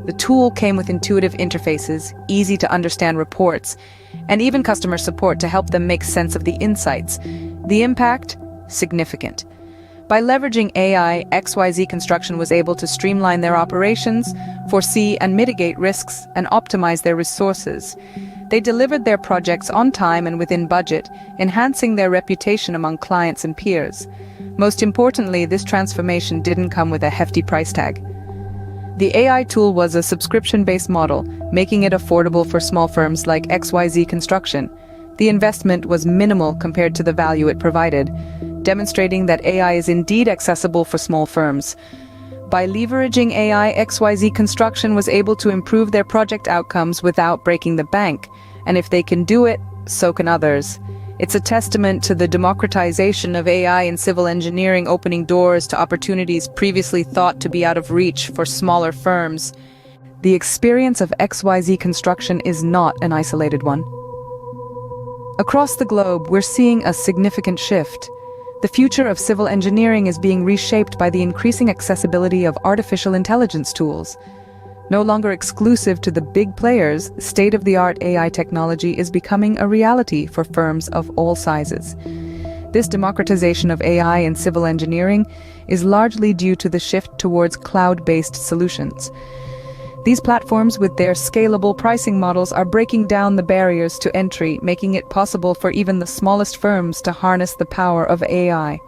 The tool came with intuitive interfaces, easy-to-understand reports, and even customer support to help them make sense of the insights. The impact? Significant. By leveraging AI, XYZ Construction was able to streamline their operations, foresee and mitigate risks, and optimize their resources. They delivered their projects on time and within budget, enhancing their reputation among clients and peers. Most importantly, this transformation didn't come with a hefty price tag. The AI tool was a subscription-based model, making it affordable for small firms like XYZ Construction. The investment was minimal compared to the value it provided, demonstrating that AI is indeed accessible for small firms. By leveraging AI, XYZ Construction was able to improve their project outcomes without breaking the bank. And if they can do it, so can others. It's a testament to the democratization of AI in civil engineering, opening doors to opportunities previously thought to be out of reach for smaller firms. The experience of XYZ Construction is not an isolated one. Across the globe, we're seeing a significant shift. The future of civil engineering is being reshaped by the increasing accessibility of artificial intelligence tools. No longer exclusive to the big players, state-of-the-art AI technology is becoming a reality for firms of all sizes. This democratization of AI in civil engineering is largely due to the shift towards cloud-based solutions. These platforms, with their scalable pricing models, are breaking down the barriers to entry, making it possible for even the smallest firms to harness the power of AI.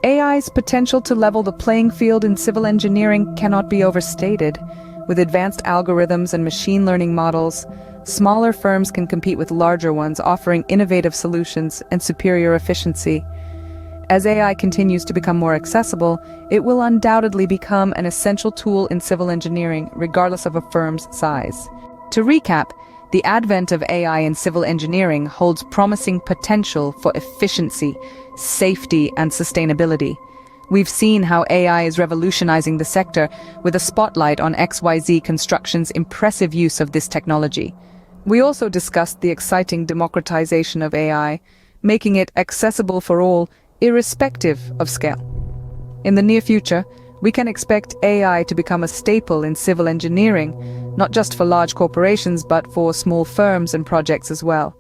AI's potential to level the playing field in civil engineering cannot be overstated. With advanced algorithms and machine learning models, smaller firms can compete with larger ones, offering innovative solutions and superior efficiency. As AI continues to become more accessible, it will undoubtedly become an essential tool in civil engineering, regardless of a firm's size. To recap, the advent of AI in civil engineering holds promising potential for efficiency, safety, and sustainability. We've seen how AI is revolutionizing the sector, with a spotlight on XYZ Construction's impressive use of this technology. We also discussed the exciting democratization of AI, making it accessible for all, irrespective of scale. In the near future, we can expect AI to become a staple in civil engineering, not just for large corporations but for small firms and projects as well.